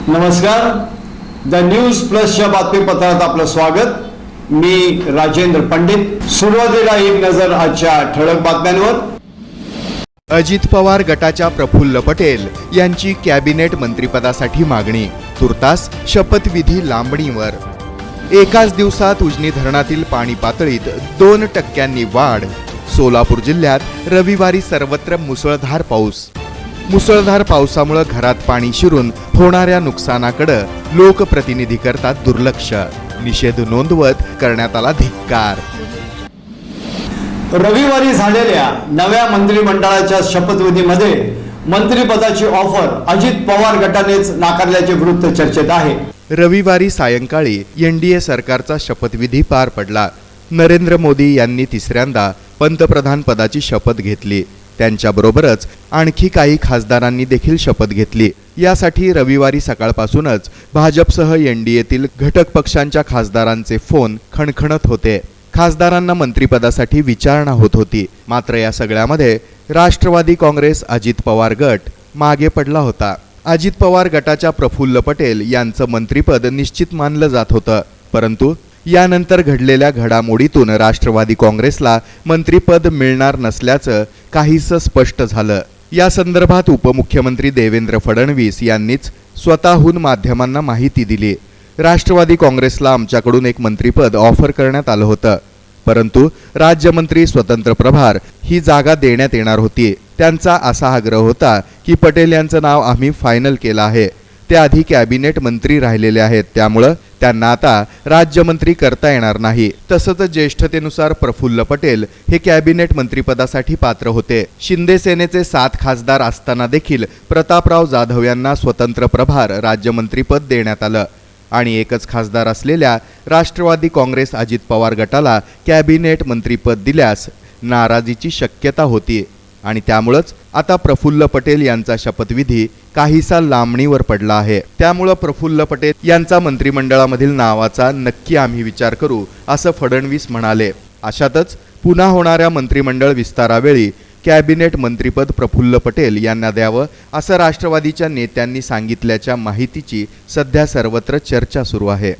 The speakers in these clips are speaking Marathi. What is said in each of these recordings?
नमस्कार, द न्यूज प्लसच्या बातमीपत्रात आपलं स्वागत। मी राजेंद्र पंडित। सुरुवातीला एक नजर आजच्या ठळक बातम्यांवर। अजित पवार गटाच्या प्रफुल्ल पटेल यांची कॅबिनेट मंत्रिपदासाठी मागणी, तुर्तास शपथविधी लांबणीवर। एकाच दिवसात उजनी धरणातील पाणी पातळीत 2% वाढ। सोलापूर जिल्ह्यात रविवारी सर्वत्र मुसळधार पाऊस। मुसळधार पावसामुळे घरात पाणी शिरून होणाऱ्या नुकसानाकडे लोकप्रतिनिधी करतात दुर्लक्ष। निषेध नोंदवत करण्यात आला धिक्कार। रविवारी झालेल्या नव्या मंत्रिमंडळाच्या शपथविधीमध्ये मंत्रिपदाची ऑफर अजित पवार गटानेच नाकारल्याचे वृत्त चर्चेत आहे। रविवारी सायंकाळी एनडीए सरकारचा शपथविधी पार पडला। नरेंद्र मोदी यांनी तिसऱ्यांदा पंतप्रधान पदाची शपथ घेतली। त्यांच्याबरोबरच आणखी काही खासदारांनी देखील शपथ घेतली। यासाठी रविवारी सकाळपासूनच भाजपसह एनडीएतील घटक पक्षांच्या खासदारांचे फोन खणखणत होते। खासदारांना मंत्रिपदासाठी विचारणा होत होती। मात्र या सगळ्यामध्ये राष्ट्रवादी काँग्रेस अजित पवार गट मागे पडला होता। अजित पवार गटाच्या प्रफुल्ल पटेल यांचं मंत्रिपद निश्चित मानलं जात होतं, परंतु यानंतर घडलेल्या घडामोडीतून राष्ट्रवादी काँग्रेसला मंत्रिपद मिळणार नसल्याचं काहीसं स्पष्ट झालं। या संदर्भात उपमुख्यमंत्री देवेंद्र फडणवीस यांनीच स्वतःहून माध्यमांना माहिती दिली। राष्ट्रवादी काँग्रेसला आमच्याकडून एक मंत्रिपद ऑफर करण्यात आलं होतं, परंतु राज्यमंत्री स्वतंत्र प्रभार ही जागा देण्यात येणार होती। त्यांचा असा आग्रह होता की पटेल यांचं नाव आम्ही फायनल केलं आहे। ते आधी कॅबिनेट मंत्री राहिलेले आहेत, त्यामुळे त्यांना आता राज्यमंत्री करता येणार नाही। तसंच ज्येष्ठतेनुसार प्रफुल्ल पटेल हे कॅबिनेट मंत्रिपदासाठी पात्र होते। शिंदे सेनेचे 7 खासदार असताना देखील प्रतापराव जाधव यांना स्वतंत्र प्रभार राज्यमंत्रीपद देण्यात आलं आणि एकच खासदार असलेल्या राष्ट्रवादी काँग्रेस अजित पवार गटाला कॅबिनेट मंत्रिपद दिल्यास नाराजीची शक्यता होती आणि त्यामुळेच आता प्रफुल्ल पटेल यांचा शपथविधी काहीसा लांबणीवर पडला आहे। त्यामुळे प्रफुल्ल पटेल यांचा मंत्रिमंडळामधील नावाचा नक्की आम्ही विचार करू, असं फडणवीस म्हणाले। अशातच पुन्हा होणाऱ्या मंत्रिमंडळ विस्तारावेळी कॅबिनेट मंत्रिपद प्रफुल्ल पटेल यांना द्यावं असं राष्ट्रवादीच्या नेत्यांनी सांगितल्याच्या माहितीची सध्या सर्वत्र चर्चा सुरू आहे।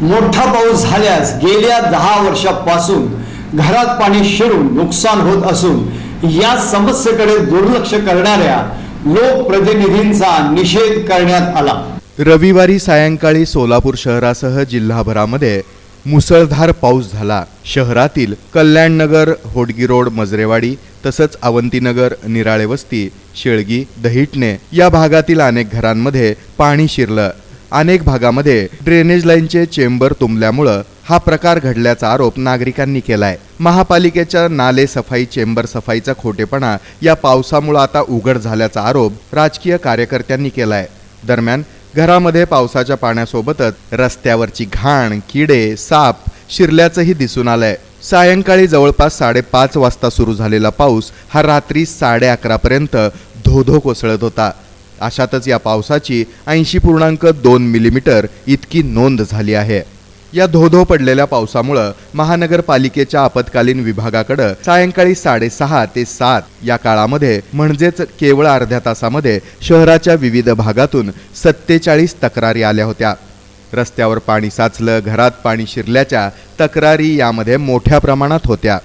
मोठा पाऊस झाल्यास गेल्या 10 वर्षांपासून घरात पाणी शिरून नुकसान होत असून या समस्येकडे दुर्लक्ष करणाऱ्या लोकप्रतिनिधींचा निषेध करण्यात आला। रविवारी सायंकाळी सोलापूर शहरासह जिल्हाभरामध्ये मुसळधार पाऊस झाला। शहरातील कल्याणनगर, होडगी रोड, मजरेवाडी तसंच अवंतीनगर, निराळे वस्ती, शेळगी, दहिटणे या भागातील अनेक घरांमध्ये पाणी शिरलं। अनेक भागामध्ये ड्रेनेज लाईनचे चेंबर तुंबल्यामुळे हा प्रकार घडल्याचा आरोप नागरिकांनी केलाय। महापालिकेच्या नाले सफाई चेंबर सफाईचा खोटेपणा या पावसामुळे आता उघड झाल्याचा आरोप राजकीय कार्यकर्त्यांनी केलाय। दरम्यान घरामध्ये पावसाच्या पाण्यासोबतच रस्त्यावरची घाण, किडे, साप शिरल्याचंही दिसून आलंय। सायंकाळी जवळपास 5:30 वाजता सुरू झालेला पाऊस हा रात्री 11:30 पर्यंत धोधो कोसळत होता। अशातच या पावसाची 80.2 मिलीमीटर इतकी नोंद झाली आहे। या धोधो पडलेल्या पावसामुळे महानगरपालिकेच्या आपत्कालीन विभागाकडे सायंकाळी 6:30 ते 7 या काळामध्ये म्हणजेच केवळ अर्ध्या तासामध्ये शहराच्या विविध भागातून 47 तक्रारी आल्या होत्या। रस्त्यावर पाणी साचलं, घरात पाणी शिरल्याच्या तक्रारी यामध्ये मोठ्या प्रमाणात होत्या।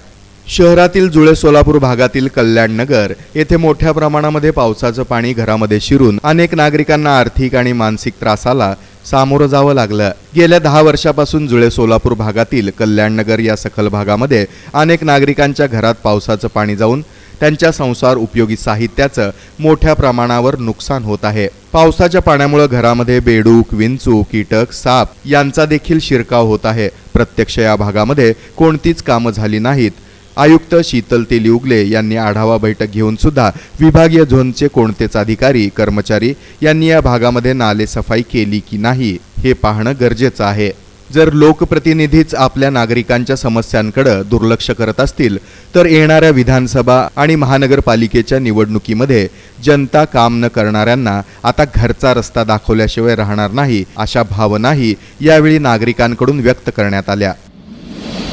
शहरातील जुळे सोलापूर भागातील कल्याणनगर येथे मोठ्या प्रमाणामध्ये पावसाचं पाणी घरामध्ये शिरून अनेक नागरिकांना आर्थिक आणि मानसिक त्रासाला सामोरं जावं लागलं। गेल्या 10 वर्षापासून जुळे सोलापूर भागातील कल्याणनगर या सखल भागामध्ये अनेक नागरिकांच्या घरात पावसाचं पाणी जाऊन त्यांच्या संसार उपयोगी साहित्याचं मोठ्या प्रमाणावर नुकसान होत आहे। पावसाच्या पाण्यामुळे घरामध्ये बेडूक, विंचू, कीटक, साप यांचा देखील शिरकाव होत आहे। प्रत्यक्ष या भागामध्ये कोणतीच कामं झाली नाहीत। आयुक्त शीतल तेली उगले यांनी आढावा बैठक घेऊन सुद्धा विभागीय झोनचे कोणतेच अधिकारी, कर्मचारी यांनी या भागामध्ये नाले सफाई केली की नाही हे पाहणं गरजेचं आहे। जर लोकप्रतिनिधीच आपल्या नागरिकांच्या समस्यांकडे दुर्लक्ष करत असतील तर येणाऱ्या विधानसभा आणि महानगरपालिकेच्या निवडणुकीमध्ये जनता काम न करणाऱ्यांना आता घरचा रस्ता दाखवल्याशिवाय राहणार नाही, अशा भावनाही यावेळी नागरिकांकडून व्यक्त करण्यात आल्या।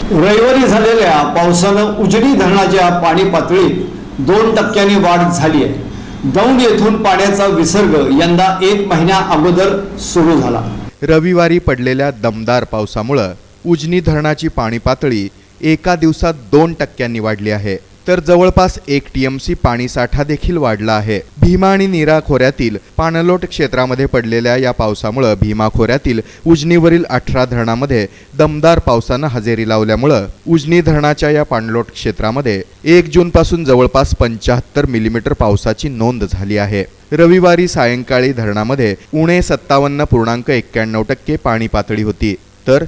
रविवारी झालेल्या पावसानं उजनी धरणाच्या पाणी पातळीत 2% वाढ झाली आहे। दौंड येथून पाण्याचा विसर्ग यंदा 1 महिन्या अगोदर सुरू झाला. रविवारी पडलेल्या दमदार पावसामुळे उजनी धरणाची पाणी पातळी एका दिवसात 2% वाढली आहे, तर जवळपास 1 TMC पाणीसाठा देखील वाढला आहे. भीमा आणि नीरा खोऱ्यातील पाणलोट क्षेत्रामध्ये पडलेल्या या पावसामुळे भीमा खोऱ्यातील उजनीवरील 18 धरणामध्ये दमदार पावसानं हजेरी लावल्यामुळे उजनी धरणाच्या या पाणलोट क्षेत्रामध्ये 1 जूनपासून जवळपास 75 मिलीमीटर पावसाची नोंद झाली आहे. रविवारी सायंकाळी धरणामध्ये उणे 57.91% पाणी पातळी होती, तर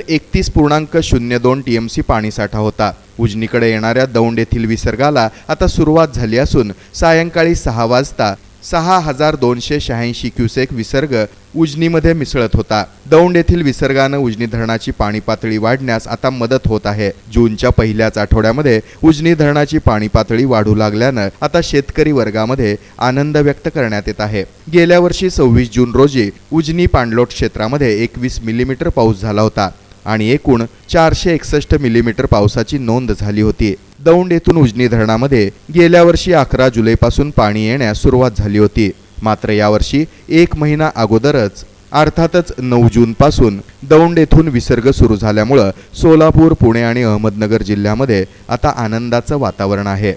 31.02 TMC पाणीसाठा होता. उजनीकडे येणाऱ्या दौंड येथील विसर्गाला आता सुरुवात झाली असून सायंकाळी 6 वाजता 6286 क्युसेक विसर्ग उजनीमध्ये मिसळत होता. दौंड येथील विसर्गानं उजनी धरणाची पाणी पातळी वाढण्यास आता मदत होत आहे. जूनच्या पहिल्याच आठवड्यामध्ये उजनी धरणाची पाणी पातळी वाढू लागल्यानं आता शेतकरी वर्गामध्ये आनंद व्यक्त करण्यात येत आहे. गेल्या वर्षी 26 जून रोजी उजनी पाणलोट क्षेत्रामध्ये 21 मिलीमीटर पाऊस झाला होता आणि एकूण 461 मिलीमीटर पावसाची नोंद झाली होती. दौंड येथून उजनी धरणामध्ये गेल्या वर्षी 11 जुलैपासून पाणी येण्यास सुरुवात झाली होती. मात्र यावर्षी 1 महिना अगोदरच अर्थातच 9 जूनपासून दौंड येथून विसर्ग सुरू झाल्यामुळे सोलापूर, पुणे आणि अहमदनगर जिल्ह्यामध्ये आता आनंदाचं वातावरण आहे.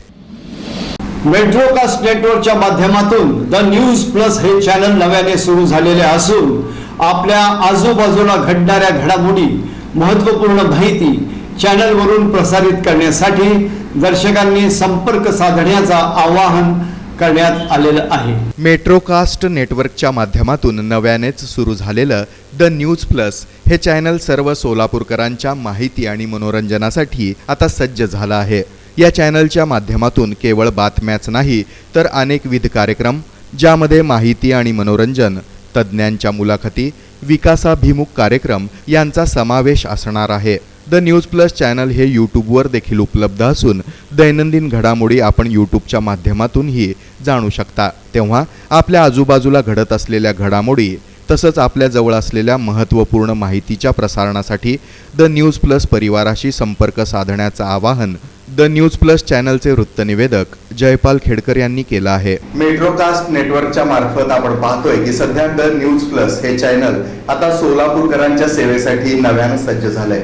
मेट्रोकास्ट नेटवर्कच्या माध्यमातून द न्यूज प्लस हे चॅनल नव्याने सुरू झालेले असून आपल्या आजूबाजूला घडणाऱ्या घडामोडी, महत्त्वपूर्ण माहिती चॅनलवरून प्रसारित करण्यासाठी दर्शकांनी संपर्क साधण्याचं आवाहन करण्यात आलेलं आहे. मेट्रोकास्ट नेटवर्कच्या माध्यमातून नव्यानेच सुरू झालेलं द न्यूज प्लस हे चॅनल सर्व सोलापूरकरांच्या माहिती आणि मनोरंजनासाठी आता सज्ज झालं आहे. या चॅनलच्या माध्यमातून केवळ बातम्याच नाही तर अनेकविध कार्यक्रम, ज्यामध्ये माहिती आणि मनोरंजन, तज्ज्ञांच्या मुलाखती, विकासाभिमुख कार्यक्रम यांचा समावेश असणार आहे. द न्यूज प्लस चॅनल हे यूट्यूबवर देखील उपलब्ध असून दैनंदिन घडामोडी आपण यूट्यूबच्या माध्यमातूनही जाणू शकता. तेव्हा आपल्या आजूबाजूला घडत असलेल्या घडामोडी तसंच आपल्या जवळ असलेल्या महत्त्वपूर्ण माहितीच्या प्रसारणासाठी द न्यूज प्लस परिवाराशी संपर्क साधण्याचं आवाहन द न्यूज प्लस चॅनलचे वृत्तनिवेदक जयपाल खेडकर यांनी केलं आहे. मेट्रोकास्ट नेटवर्कच्या मार्फत आपण पाहतोय की सध्या द न्यूज प्लस हे चॅनल आता सोलापूरकरांच्या सेवेसाठी नव्यानं सज्ज झालंय.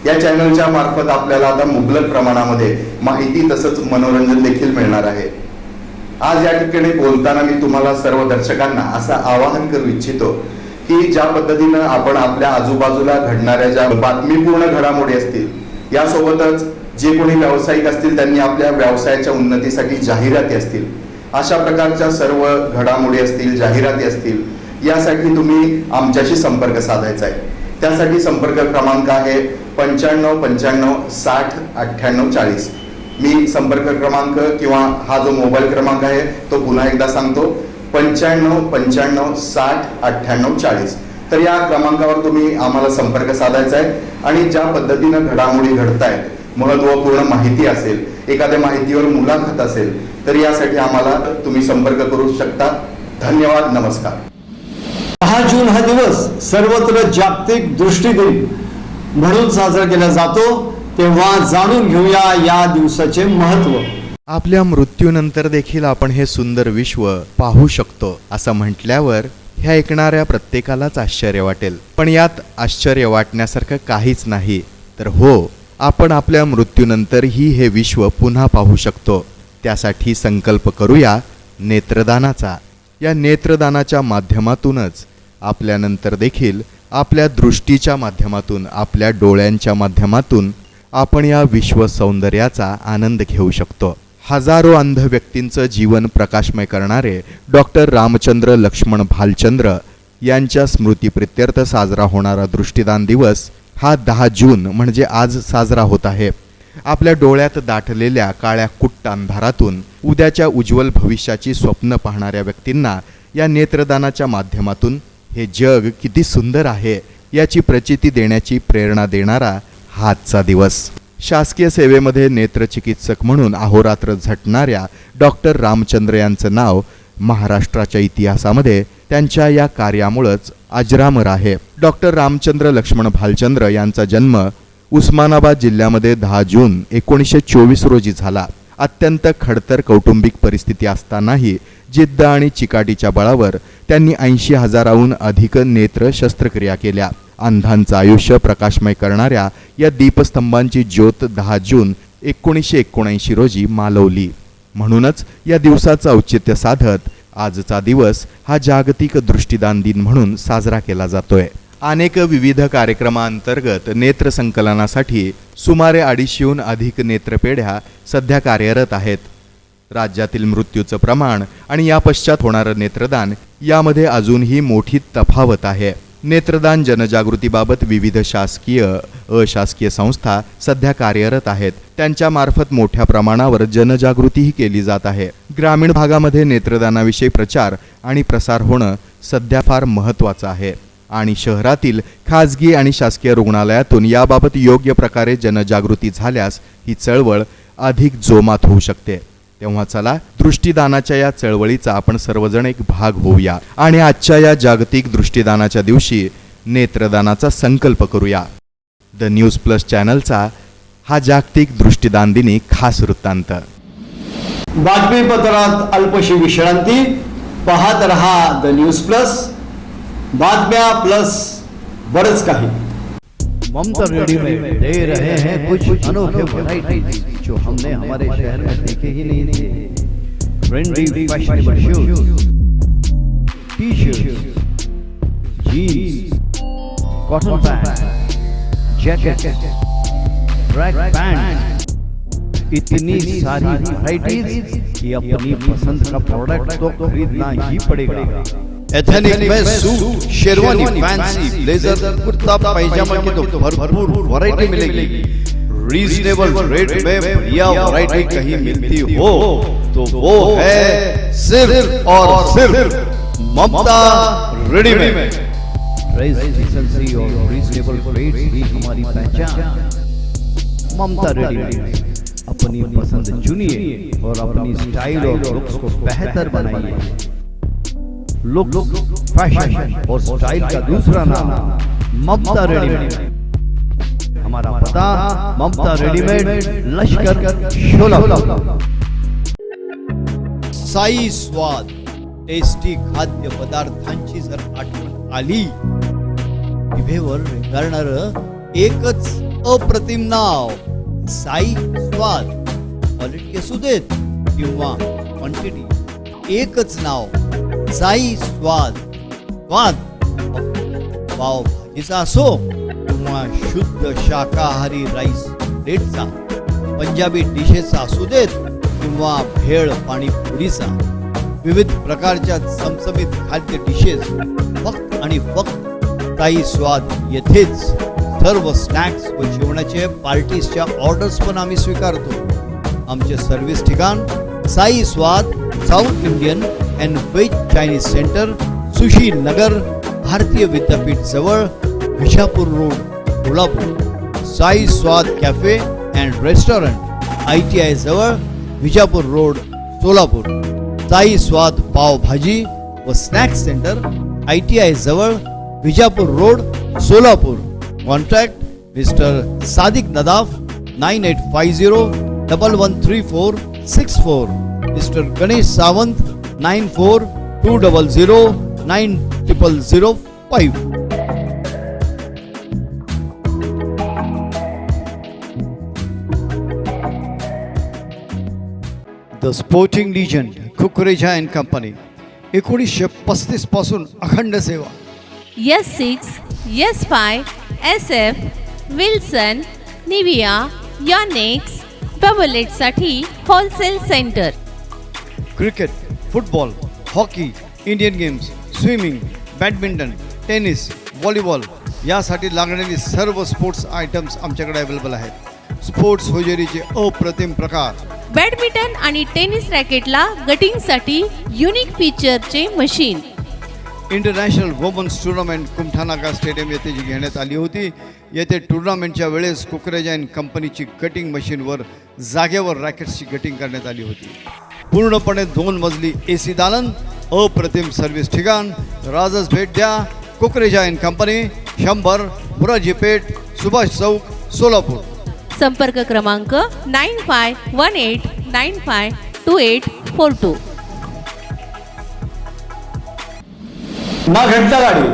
या चॅनलच्या मार्फत आपल्याला आता मुबलक प्रमाणामध्ये माहिती तसंच मनोरंजन देखील मिळणार आहे. आज या ठिकाणी बोलताना मी तुम्हाला सर्व दर्शकांना असं आवाहन करू इच्छितो की ज्या पद्धतीनं आपण आपल्या आजूबाजूला घडणाऱ्या ज्या बातमीपूर्ण घडामोडी असतील, यासोबतच जे कोणी व्यावसायिक असतील त्यांनी आपल्या व्यवसायाच्या उन्नतीसाठी जाहिराती असतील, अशा प्रकारच्या सर्व घडामोडी असतील, जाहिराती असतील, यासाठी तुम्ही आमच्याशी संपर्क साधायचा आहे. त्यासाठी संपर्क क्रमांक आहे 95 95 60 98 40. मी संपर्क क्रमांक किंवा हा जो मोबाईल क्रमांक आहे तो पुन्हा एकदा सांगतो, 95 95 60 98 40. तर या क्रमांकावर तुम्ही आम्हाला संपर्क साधायचा आहे आणि ज्या पद्धतीनं घडामोडी घडतायत, महत्त्वपूर्ण माहिती असेल, एखाद्या माहितीवर मुलाखत असेल, तर यासाठी आम्हाला तुम्ही संपर्क करू शकता. धन्यवाद. नमस्कार. 10 जून हा दिवस सर्वत्र जागतिक दृष्टी दिन म्हणून साजरा केला जातो. तेव्हा जाणून घेऊया या दिवसाचे महत्त्व. आपल्या मृत्यूनंतर देखील आपण हे सुंदर विश्व पाहू शकतो असं म्हटल्यावर हे ऐकणाऱ्या प्रत्येकालाच आश्चर्य वाटेल. पण यात आश्चर्य वाटण्यासारखं काहीच नाही. तर हो, आपण आपल्या मृत्यूनंतरही हे विश्व पुन्हा पाहू शकतो. त्यासाठी संकल्प करूया नेत्रदानाचा. या नेत्रदानाच्या माध्यमातूनच आपल्यानंतर देखील आपल्या दृष्टीच्या माध्यमातून, आपल्या डोळ्यांच्या माध्यमातून आपण या विश्व सौंदर्याचा आनंद घेऊ शकतो. हजारो अंध व्यक्तींचं जीवन प्रकाशमय करणारे डॉक्टर रामचंद्र लक्ष्मण भालचंद्र यांच्या स्मृतीप्रित्यर्थ साजरा होणारा दृष्टीदान दिवस हा 10 जून म्हणजे आज साजरा होत आहे. आपल्या डोळ्यात दाटलेल्या काळ्या कुट्ट अंधारातून उद्याच्या उज्ज्वल भविष्याची स्वप्न पाहणाऱ्या व्यक्तींना या नेत्रदानाच्या माध्यमातून हे जग किती सुंदर आहे याची प्रचिती देण्याची प्रेरणा देणारा हा आजचा दिवस. शासकीय सेवेमध्ये नेत्रचिकित्सक म्हणून अहोरात्र झटणाऱ्या डॉक्टर रामचंद्र यांचं नाव महाराष्ट्राच्या इतिहासामध्ये त्यांच्या या कार्यामुळेच अजरामर आहे. डॉक्टर रामचंद्र लक्ष्मण भालचंद्र यांचा जन्म उस्मानाबाद जिल्ह्यामध्ये 10 जून 1924 रोजी झाला. अत्यंत खडतर कौटुंबिक परिस्थिती असतानाही जिद्द आणि चिकाटीच्या बळावर त्यांनी 80,000हून अधिक नेत्र शस्त्रक्रिया केल्या. अंधांचं आयुष्य प्रकाशमय करणाऱ्या या दीपस्तंभांची ज्योत 10 जून 1979 रोजी मालवली. म्हणूनच या दिवसाचं औचित्य साधत आजचा दिवस हा जागतिक दृष्टिदान दिन म्हणून साजरा केला जातोय. अनेक विविध कार्यक्रमांतर्गत नेत्र संकलनासाठी सुमारे 250हून अधिक नेत्रपेढ्या सध्या कार्यरत आहेत. राज्यातील मृत्यूचं प्रमाण आणि या पश्चात होणारं नेत्रदान यामध्ये अजूनही मोठी तफावत आहे. नेत्रदान जनजागृतीबाबत विविध शासकीय अशासकीय संस्था सध्या कार्यरत आहेत. त्यांच्या मार्फत मोठ्या प्रमाणावर जनजागृतीही केली जात आहे. ग्रामीण भागामध्ये नेत्रदानाविषयी प्रचार आणि प्रसार होणं सध्या फार महत्त्वाचं आहे आणि शहरातील खाजगी आणि शासकीय रुग्णालयातून याबाबत योग्य प्रकारे जनजागृती झाल्यास ही चळवळ अधिक जोमात होऊ शकते. तेव्हा चला दृष्टिदानाच्या या चळवळीचा आपण सर्वजण एक भाग होऊया आणि आजच्या या जागतिक दृष्टिदानाच्या दिवशी नेत्रदानाचा संकल्प करूया. द न्यूज प्लस चॅनलचा हा जागतिक दृष्टिदान दिनी खास वृत्तांत. बातमीपत्रात अल्पशी विश्रांती. पाहत रहा द न्यूज प्लस. बातम्या प्लस बरंच काही. ममता रेडी में दे रहे हैं कुछ अनोखे वैरायटी जो हमने हमारे शहर में देखे ही नहीं थे. Trendy fashionable shoes, T-shirts, jeans, cotton pant, jacket, track pant, इतनी सारी वैरायटीज कि अपनी पसंद का प्रोडक्ट तो खरीदना ही पड़ेगा. एथनिक में सूट, शेरवानी, फैंसी, ब्लेजर, कुर्ता पैजामा की तो भरपूर वैरायटी मिलेगी. रीजनेबल रेट में बढ़िया वैरायटी कहीं मिलती हो तो वो है सिर्फ और सिर्फ ममता रेडीमेड. प्राइस डिसेंसी और रीजनेबल रेट्स ही हमारी पहचान. ममता रेडीमेड. अपनी पसंद चुनिए और अपनी स्टाइल और लुक्स को बेहतर बनाइए. लुक, फैशन और स्टाइल का दूसरा नाम ममता रेडीमेड. हमारा पता ममता रेडीमेड, लश्कर, शोलापुर. साई स्वाद. टेस्टी खाद्य पदार्थांची जर आठवण आली जिभेवर रेंगाळणार एकच अप्रतिम नाव साई स्वाद. क्वालिटी असू देत किंवा क्वांटिटी, एकच नाव साई स्वाद. स्वाद पाव भाजीचा असो किंवा शुद्ध शाकाहारी राईस प्लेटचा, पंजाबी डिशेसचा असू देत किंवा भेळ पाणीपुरीचा, विविध प्रकारच्या चमचमीत खाद्य डिशेस फक्त आणि फक्त साई स्वाद येथेच. सर्व स्नॅक्स व जेवणाचे पार्टीजच्या ऑर्डर्स पण आम्ही स्वीकारतो. आमचे सर्व्हिस ठिकाण Sai Swad, South Indian and veg Chinese centre, Sushi Nagar, Bharati Vidyapeeth जवळ, विजापूर रोड, कोल्हापूर. साई स्वाद कॅफे अँड रेस्टॉरंट, ITI जवळ, विजापूर रोड, सोलापूर. साई स्वाद पावभाजी व स्नॅक्स सेंटर, ITI जवळ, Vijapur road, Solapur. Contact mister Sadiq Nadaf 9850113464. Mister Ganesh Sawant 9420090005. The sporting legend Kukreja and company. 1935 पासून अखंड सेवा. S6, S5, SF, Wilson, Nivia, Yonex, बबलेटसाठी wholesale centre. Cricket, football, hockey, Indian games, swimming, badminton, tennis, volleyball यासाठी लागणारी सर्व स्पोर्ट्स आयटम्स आमच्याकडे अवेलेबल आहेत. स्पोर्ट्स होजेरीचे अप्रतिम प्रकार. बॅडमिंटन आणि टेनिस रॅकेटला गटिंगसाठी युनिक फीचरचे machine. International women's tournament Kumthanaka stadium येथे जी घेण्यात आली होती. येथे टुर्नामेंटच्या वेळेस कुकरेजा अँड कंपनीची कटिंग मशीनवर जागेवर रॅकेट्सची कटिंग करण्यात आली होती. पूर्णपणे 2 मजली AC दालन, अप्रतिम सर्व्हिस ठिकाण. राजस भेट द्या. कुकरेजा अँड कंपनी, 100 मुराजी पेठ, सुभाष चौक, सोलापूर. संपर्क क्रमांक 9518 98952842. ना घंटागाडी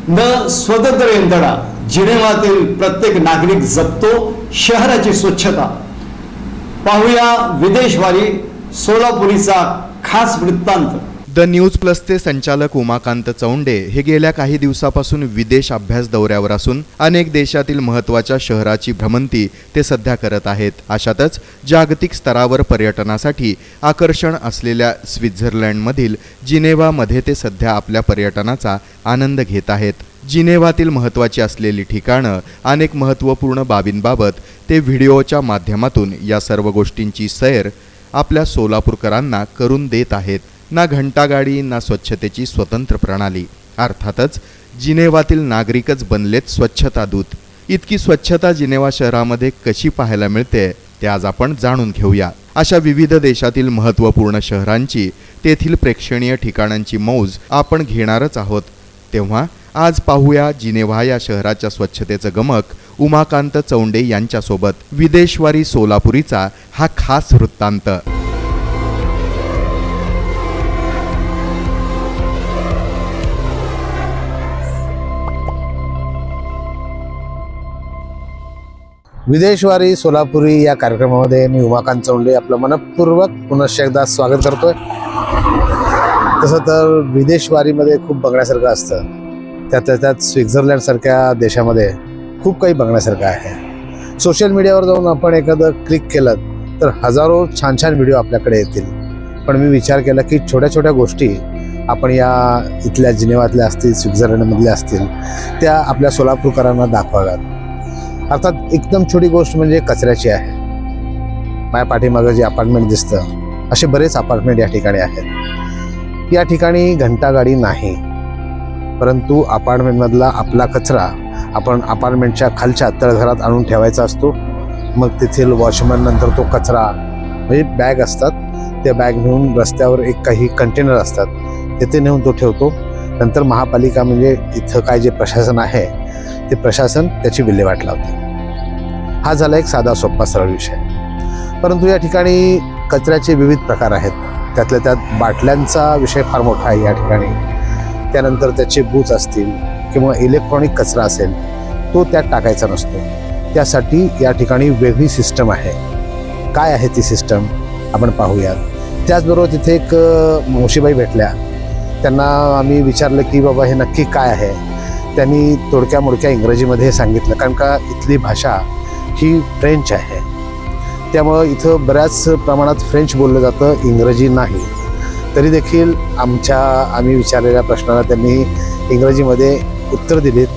न स्वतंत्र यंत्रणा, जिनेव्हातील प्रत्येक नागरिक जपतो शहराची स्वच्छता. पाहूया विदेशवारी सोलापुरीचा खास वृत्तांत. द न्यूज प्लसचे संचालक उमाकांत चौंडे हे गेल्या काही दिवसापासून विदेश अभ्यास दौऱ्यावर असून अनेक देशातील महत्त्वाच्या शहराची भ्रमंती ते सध्या करत आहेत. अशातच जागतिक स्तरावर पर्यटनासाठी आकर्षण असलेल्या स्वित्झर्लंडमधील जिनेव्हामध्ये ते सध्या आपल्या पर्यटनाचा आनंद घेत आहेत. जिनेव्हातील महत्त्वाची असलेली ठिकाणं, अनेक महत्त्वपूर्ण बाबींबाबत ते व्हिडिओच्या माध्यमातून या सर्व गोष्टींची सैर आपल्या सोलापूरकरांना करून देत आहेत. ना घंटागाडी ना स्वच्छतेची स्वतंत्र प्रणाली. अर्थातच जिनेव्हातील नागरिकच बनलेत स्वच्छता दूत. इतकी स्वच्छता जिनेव्हा शहरामध्ये कशी पाहायला मिळते ते आज आपण जाणून घेऊया. अशा विविध देशातील महत्त्वपूर्ण शहरांची, तेथील प्रेक्षणीय ठिकाणांची मौज आपण घेणारच आहोत. तेव्हा आज पाहूया जिनेव्हा या शहराच्या स्वच्छतेचं गमक उमाकांत चौंडे यांच्यासोबत. विदेशवारी सोलापुरीचा हा खास वृत्तांत. विदेशवारी सोलापुरी या कार्यक्रमामध्ये मी उमाकांत चौंडे आपलं मनपूर्वक पुनश्च एकदा स्वागत करतोय. तसं तर विदेशवारीमध्ये खूप बघण्यासारखं असतं. त्यातल्या त्यात स्वित्झर्लंडसारख्या देशामध्ये खूप काही बघण्यासारखं आहे. सोशल मीडियावर जाऊन आपण एखादं क्लिक केलं तर हजारो छान छान व्हिडिओ आपल्याकडे येतील. पण मी विचार केला की छोट्या छोट्या गोष्टी आपण या इथल्या जिनेव्हातल्या असतील, स्वित्झर्लंडमधल्या असतील, त्या आपल्या सोलापूरकरांना दाखवाव्यात. अर्थात एकदम छोटी गोष्ट म्हणजे कचऱ्याची आहे. माझ्या पाठीमागं जे अपार्टमेंट दिसतं, असे बरेच अपार्टमेंट या ठिकाणी आहेत. या ठिकाणी घंटागाडी नाही, परंतु अपार्टमेंटमधला आपला कचरा आपण अपार्टमेंटच्या खालच्या तळघरात आणून ठेवायचा असतो. मग तेथील वॉचमन नंतर तो कचरा म्हणजे बॅग असतात, त्या बॅग नेऊन रस्त्यावर एक काही कंटेनर असतात, तेथे नेऊन तो ठेवतो. नंतर महापालिका म्हणजे इथं काय जे प्रशासन आहे ते प्रशासन त्याची विल्हेवाट लावते. हा झाला एक साधा सोपा सरळ विषय. परंतु या ठिकाणी कचऱ्याचे विविध प्रकार आहेत. त्यातल्या त्यात बाटल्यांचा विषय फार मोठा आहे या ठिकाणी. त्यानंतर त्याचे बूच असतील किंवा इलेक्ट्रॉनिक कचरा असेल, तो त्यात टाकायचा नसतो. त्यासाठी या ठिकाणी वेगळी सिस्टम आहे. काय आहे ती सिस्टम आपण पाहूयात. त्याचबरोबर तिथे एक मावशीबाई भेटल्या. त्यांना आम्ही विचारलं की बाबा हे नक्की काय आहे. त्यांनी तोडक्या मोडक्या इंग्रजीमध्ये सांगितलं, कारण का इथली भाषा ही फ्रेंच आहे. त्यामुळं इथं बऱ्याच प्रमाणात फ्रेंच बोललं जातं, इंग्रजी नाही. तरी देखील आम्ही विचारलेल्या प्रश्नाला त्यांनी इंग्रजीमध्ये उत्तर दिलीत.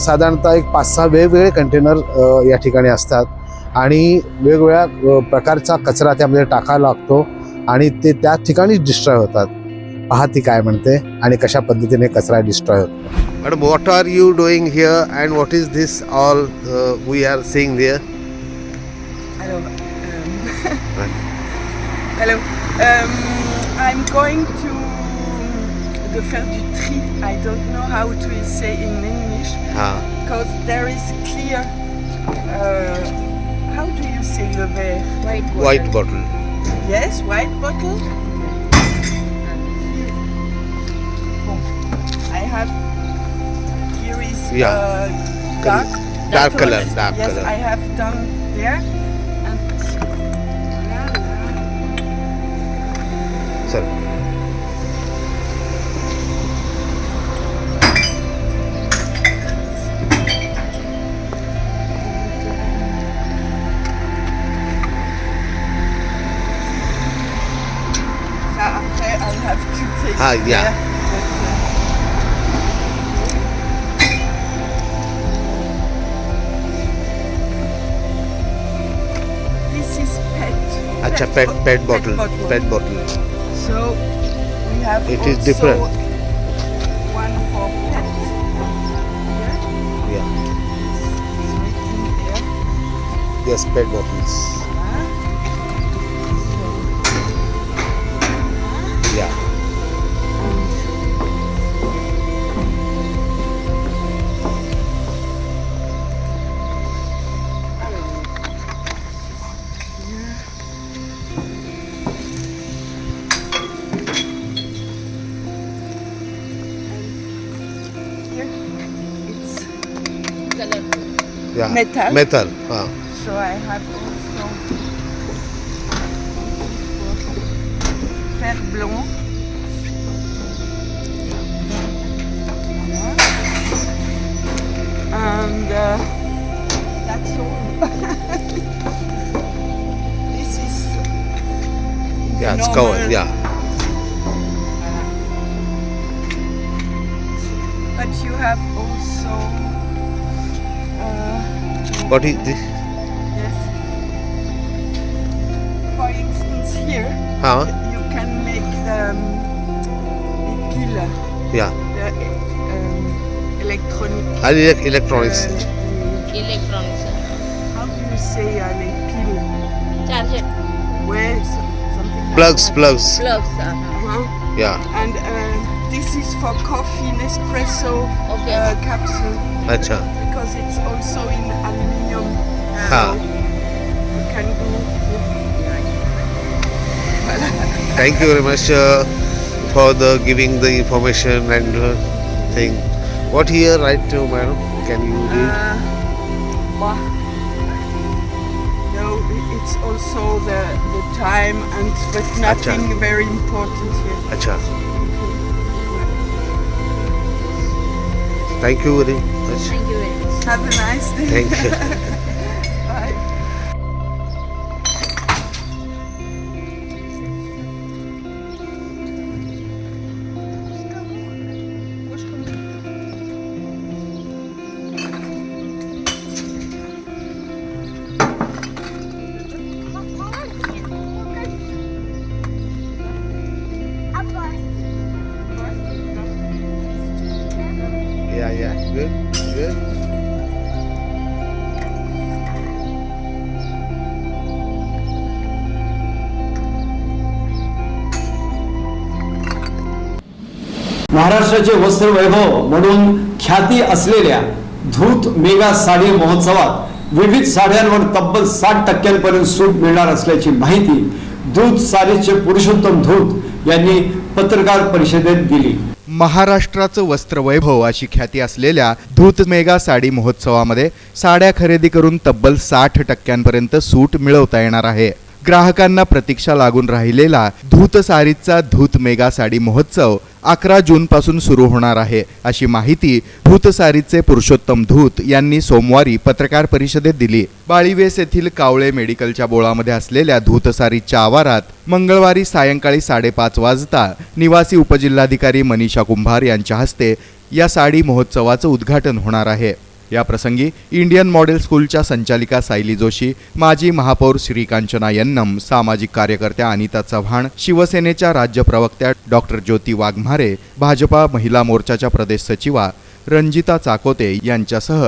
साधारणतः एक 5-6 वेगवेगळे कंटेनर या ठिकाणी असतात आणि वेगवेगळ्या प्रकारचा कचरा त्यामध्ये टाकायला लागतो आणि ते त्या ठिकाणीच डिस्ट्रॉय होतात. पहा ती काय म्हणते आणि कशा पद्धतीने कचरा डिस्ट्रॉय होतो. Madam, what are you doing here and what is this all we are seeing there? Hello. I'm going to the faire du tri. I don't know how to say in English because there is clear. How do you say le verre? White bottle. Yes, white bottle. I have. Here is dark color. Yes, Color. I have done there. Sir. Après, I have to take. Yeah. There. This is pet. Acha, pet bottle. Pet bottle. So we have It also is different. one for pets. Here. Yeah. It's written there. Yes, pet bottles. Yeah. Yeah. Metal. Metal. So I have also fer blanc. Voilà. And that's all. This is Yeah, it's normal. covered. Yeah. But you have also What is this? yes. For instance, here you can make the pile, Yeah. the electronic. Electronics. Electronics How do you say les piles? Charger Ouais, something like Plugs. that. Plugs. Plugs Uh-huh. Yeah. And this is for coffee, Nespresso Okay. capsule, Acha. because it's also in aluminium. Ha. You can go. Thank you very much for the giving the information and thing. What here right now, madam? Can you read? Bah. No, it's also the time and but nothing very important here. Acha. Thank you very much. Thank you very much Have a nice day. Thank you. Bye. Yeah. Good. महाराष्ट्राचे वस्त्र वैभव म्हणून ख्याती असलेल्या धूत मेगा साडी महोत्सवात विविध साड्यांवर तब्बल 60% सूट मिळणार असल्याची माहिती दूत साडीचे पुरुषोत्तम धूत यांनी पत्रकार परिषदेत दिली. महाराष्ट्राचं वस्त्रवैभव अशी ख्याती असलेल्या धूत मेगा साडी महोत्सवामध्ये साड्या खरेदी करून तब्बल 60% सूट मिळवता येणार आहे. ग्राहकांना प्रतीक्षा लागून राहिलेला धूत सारीचा धूत मेगा साडी महोत्सव 11 जून पासून सुरू होणार आहे अशी माहिती धूत सारीचे पुरुषोत्तम धूत यांनी सोमवारी पत्रकार परिषदेत दिली. बाळीवेस येथील कावळे मेडिकलच्या बोळामध्ये असलेल्या धूत सारीच्या आवारात मंगळवारी सायंकाळी 5:30 वाजता निवासी उपजिल्हाधिकारी मनीषा कुंभार यांच्या हस्ते या साडी महोत्सवाचं उद्घाटन होणार आहे. या प्रसंगी इंडियन मॉडेल स्कूलच्या संचालिका सायली जोशी, माजी महापौर श्रीकांचना यन्नम, सामाजिक कार्यकर्त्या अनिता चव्हाण, शिवसेनेच्या राज्य प्रवक्त्या डॉक्टर ज्योती वाघमारे, भाजपा महिला मोर्चाच्या प्रदेश सचिवा रंजिता चाकोते यांच्यासह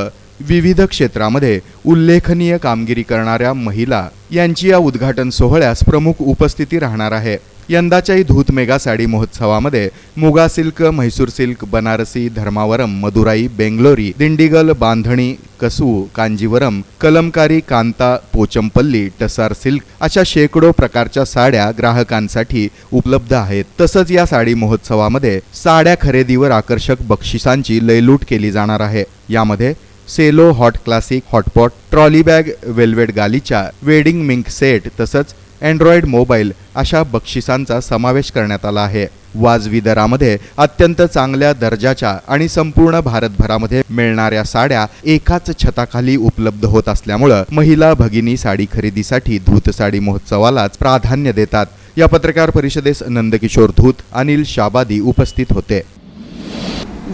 विविध क्षेत्रामध्ये उल्लेखनीय कामगिरी करणाऱ्या महिला यांची या उद्घाटन सोहळ्यास प्रमुख उपस्थिती राहणार आहे. यंदाच्याही धूत मेगा साडी महोत्सवामध्ये मुगा सिल्क, म्हैसूर सिल्क, बनारसी, धर्मावरम, मदुराई, बेंगलोरी, दिंडीगल, बांधणी, कसू, कांजीवरम, कलमकारी, कांता, पोचमपल्ली, टसार सिल्क अशा शेकडो प्रकारच्या साड्या ग्राहकांसाठी उपलब्ध आहेत. तसंच या साडी महोत्सवामध्ये साड्या खरेदीवर आकर्षक बक्षिसांची लयलूट केली जाणार आहे. यामध्ये Cello hot classic hotpot, trolley bag, velvet गालिचा, वेडिंग मिंक सेट तसंच अँड्रॉइड मोबाईल अशा बक्षिसांचा समावेश करण्यात आला आहे. वाजवी दरामध्ये अत्यंत चांगल्या दर्जाच्या आणि संपूर्ण भारतभरामध्ये मिळणाऱ्या साड्या एकाच छताखाली उपलब्ध होत असल्यामुळं महिला भगिनी साडी खरेदीसाठी धूत साडी महोत्सवालाच प्राधान्य देतात. या पत्रकार परिषदेस नंदकिशोर धूत, अनिल शाबादी उपस्थित होते.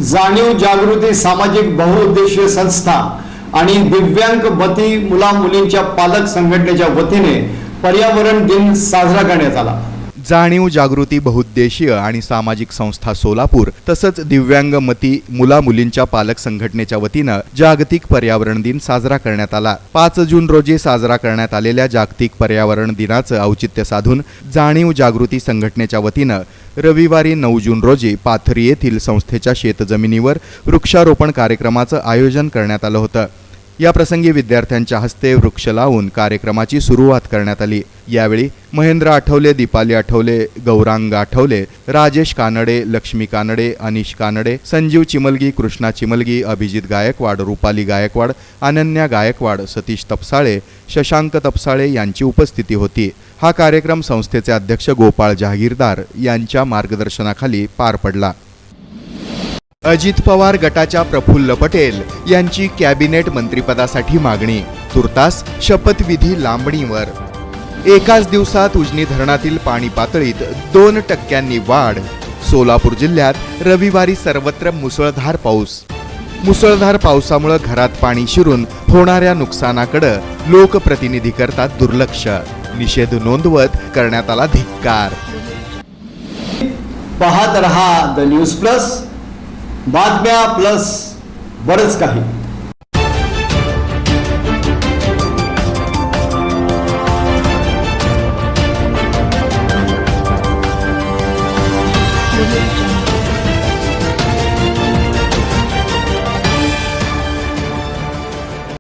जाणीव जागृती सामाजिक बहुउद्देशीय संस्था आणि दिव्यांग मती मुला मुलींच्या पालक संघटनेच्या वतीने पर्यावरण दिन साजरा करण्यात आला. जाणीव जागृती बहुउद्देशीय आणि सामाजिक संस्था सोलापूर तसंच दिव्यांग मती मुला मुलींच्या पालक संघटनेच्या वतीनं जागतिक पर्यावरण दिन साजरा करण्यात आला. 5 जून रोजी साजरा करण्यात आलेल्या जागतिक पर्यावरण दिनाचं औचित्य साधून जाणीव जागृती संघटनेच्या वतीनं रविवारी 9 जून रोजी पाथरी येथील संस्थेच्या शेतजमिनीवर वृक्षारोपण कार्यक्रमाचं आयोजन करण्यात आलं होतं. या प्रसंगी विद्यार्थ्यांच्या हस्ते वृक्ष लावून कार्यक्रमाची सुरुवात करण्यात आली। यावेळी महेंद्र आठवले, दीपाली आठवले, गौरांग आठवले, राजेश कानडे, लक्ष्मी कानडे, अनिश कानडे, संजीव चिमलगी, कृष्णा चिमलगी, अभिजित गायकवाड, रुपाली गायकवाड, अनन्या गायकवाड, सतीश तपसाळे, शशांक तपसाळे यांची उपस्थिती होती। हा कार्यक्रम संस्थेचे अध्यक्ष गोपाळ जहागीरदार यांच्या मार्गदर्शनाखाली पार पडला। अजित पवार गटाच्या प्रफुल्ल पटेल यांची कॅबिनेट मंत्रिपदासाठी मागणी, तुर्तास शपथविधी लांबणीवर। एकाच दिवसात उजनी धरणातील पाणी पातळीत 2% वाढ। सोलापूर जिल्ह्यात रविवारी सर्वत्र मुसळधार पाऊस। मुसळधार पावसामुळे घरात पाणी शिरून होणाऱ्या नुकसानाकडे लोकप्रतिनिधी करतात दुर्लक्ष। निषेध नोंदवत करण्यात आला धिक्कार। पाहत रहा द न्यूज प्लस, बातम्या प्लस बरंच काही।